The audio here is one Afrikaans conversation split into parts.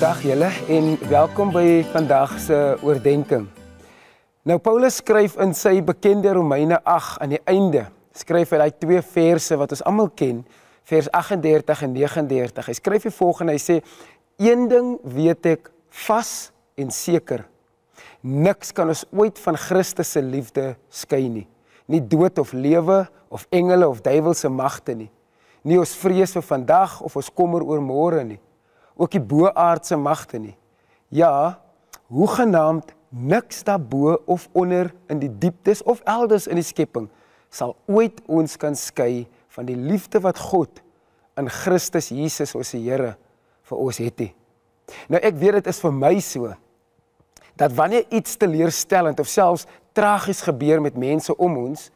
Dag julle en welkom by vandag se oordeenking. Nou Paulus skryf in sy bekende Romeine 8 aan die einde, skryf hy daai twee verse wat ons almal ken, vers 38 en 39. Hy skryf die volgende, hy sê, een ding weet ek vas en seker, niks kan ons ooit van Christus se liefde skei nie. Nie dood of lewe, of engele of duiwelse magte nie. Nie ons vrees vir vandag of ons kommer oor môre nie. Ook die boaardse magte nie. Ja, hoegenaamd niks daarbo of onder in die dieptes of elders in die skepping sal ooit ons kan skei van die liefde wat God in Christus Jesus ons Here vir ons het nie. Nou ek weet dit is vir my so, dat wanneer iets teleurstellend of selfs tragies gebeur met mense om ons,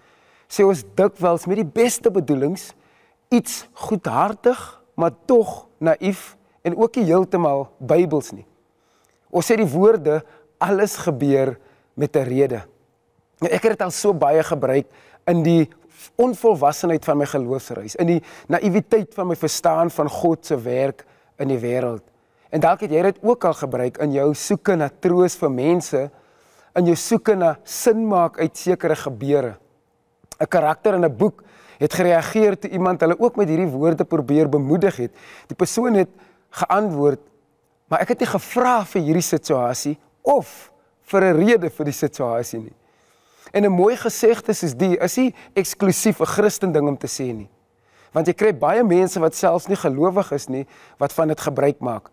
sê ons dikwels met die beste bedoelings, iets goedhartig, maar tog naïef, en ook nie heeltemal Bybels nie. Ons sê die woorde, alles gebeur met 'n rede. Nou, ek het dit al so baie gebruik in die onvolwassenheid van my geloofsreis, in die naïwiteit van my verstaan van God se werk in die wêreld. En dalk het jy dit ook al gebruik in jou soeke na troos vir mense, in jou soeke na sin maak uit sekere gebeure. 'n Karakter in 'n boek het gereageer toe iemand hulle ook met hierdie woorde probeer bemoedig het. Die persoon het geantwoord, maar ek het nie gevra vir hierdie situasie of vir 'n rede vir die situasie nie. En 'n mooi gesegde soos die is nie eksklusief 'n Christen ding om te sê nie. Want jy kry baie mense wat selfs nie gelowig is nie, wat van dit gebruik maak.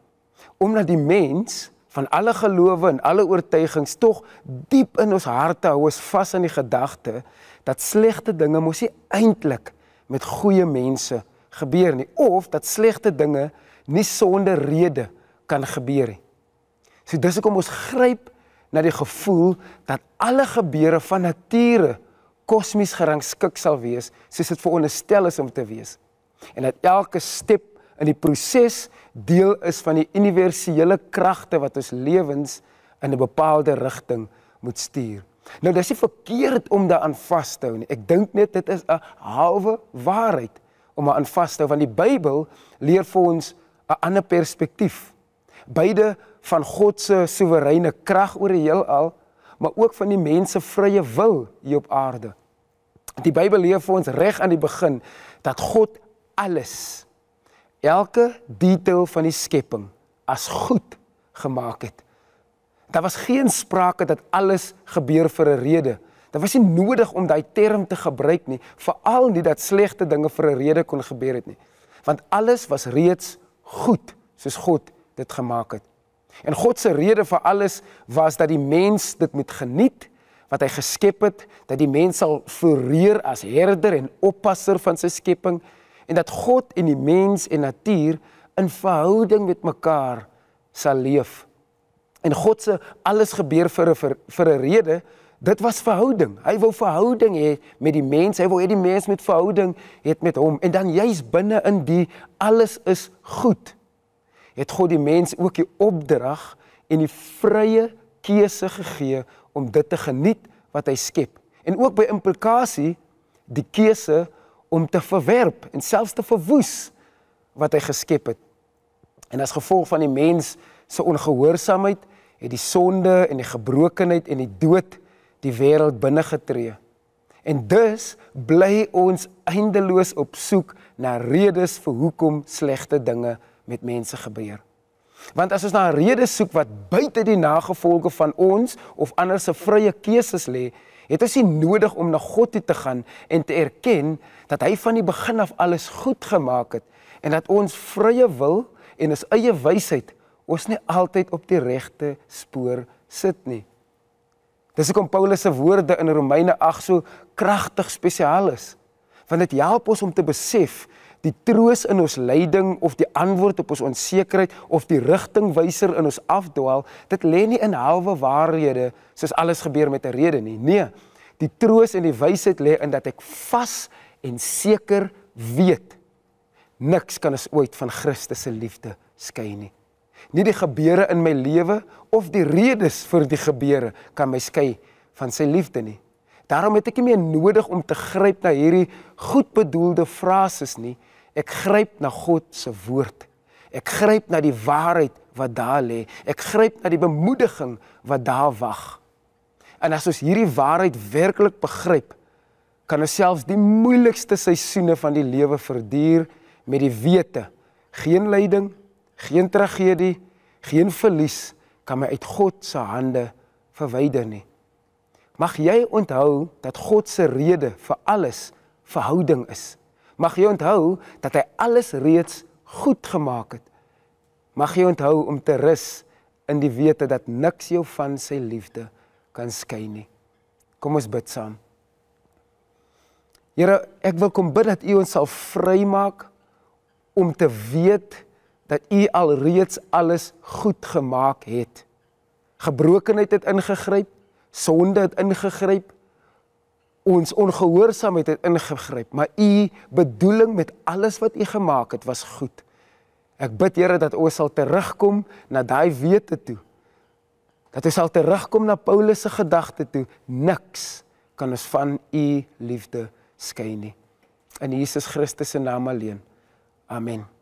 Omdat die mens van alle gelowe en alle oortuigings tog diep in ons harte hou ons vas aan die gedagte dat slegte dinge mos nie eintlik met goeie mense gebeur nie, of dat slegte dinge nie sonder rede kan gebeur nie. So dis hoekom ons gryp na die gevoel dat alle gebeure van nature kosmies gerangskik sal wees, soos dit veronderstel is om te wees. En dat elke stap in die proses deel is van die universele kragte wat ons lewens in 'n bepaalde rigting moet stuur. Nou, dis nie verkeerd om daaraan vas te hou nie. Ek dink net dit is 'n halwe waarheid om daaraan vas te hou, want die Bybel leer vir ons 'n ander perspektief. Beide van God se soewereine krag oor die heelal, maar ook van die mens se vrye wil hier op aarde. Die Bybel leer vir ons reg aan die begin dat God alles, elke detail van die skepping as goed gemaak het. Daar was geen sprake dat alles gebeur vir 'n rede. Dit was nie nodig om daai term te gebruik nie, veral nie dat slegte dinge vir 'n rede kon gebeur het nie. Want alles was reeds goed, soos God dit gemaak het. En God se rede vir alles was dat die mens dit moet geniet, wat hy geskep het, dat die mens sal floreer as herder en oppasser van sy skepping, en dat God en die mens en natuur in verhouding met mekaar sal leef. En God se alles gebeur vir 'n rede, dit was verhouding. Hy wou verhouding hê met die mens, hy wou hê die mens met verhouding het met hom. En dan juist binne in die alles is goed, het God die mens ook die opdrag en die vrye keuse gegee om dit te geniet wat hy skep. En ook by implikasie die keuse om te verwerp en selfs te verwoes wat hy geskep het. En as gevolg van die mens se ongehoorsaamheid het die sonde en die gebrokenheid en die dood die wêreld binnegetree. En dus bly ons eindeloos op soek na redes vir hoekom slegte dinge met mense gebeur. Want as ons na 'n rede soek wat buite die nagevolge van ons of ander se vrye keuses lê, het ons nie nodig om na God toe te gaan en te erken dat hy van die begin af alles goed gemaak het en dat ons vrye wil en ons eie wysheid ons nie altyd op die regte spoor sit nie. Dis hoekom Paulus se woorde in Romeine 8 so kragtig spesiaal is, want dit help ons om te besef die troos in ons lyding of die antwoord op ons onsekerheid of die rigtingwyser in ons afdwaal, dit lê nie in halwe waarhede soos alles gebeur met 'n rede nie. Nee, die troos en die wysheid lê in dat ek vas en seker weet, niks kan ons ooit van Christus se liefde skei nie. Nie die gebeure in my lewe of die redes vir die gebeure kan my skei van sy liefde nie. Daarom het ek nie meer nodig om te gryp na hierdie goed bedoelde frases nie. Ek gryp na God se woord. Ek gryp na die waarheid wat daar lê. Ek gryp na die bemoediging wat daar wag. En as ons hierdie waarheid werklik begryp, kan ons selfs die moeilikste seisoene van die lewe verduur met die wete. Geen lyding, geen tragedie, geen verlies kan my uit God se hande verwyder nie. Mag jy onthou dat God se rede vir alles verhouding is. Mag jy onthou dat hy alles reeds goed gemaak het. Mag jy onthou om te rus in die wete dat niks jou van sy liefde kan skei nie. Kom ons bid saam. Here, ek wil kom bid dat U ons sal vrymaak om te weet dat U alreeds alles goed gemaak het. Gebrokenheid het ingegryp, sonde het ingegryp, ons ongehoorsaamheid het ingegryp, maar U bedoeling met alles wat U gemaak het was goed. Ek bid, Here, dat ons sal terugkom na daai wete toe. Dat ons sal terugkom na Paulus se gedagte toe. Niks kan ons van U liefde skei nie. In Jesus Christus se naam alleen. Amen.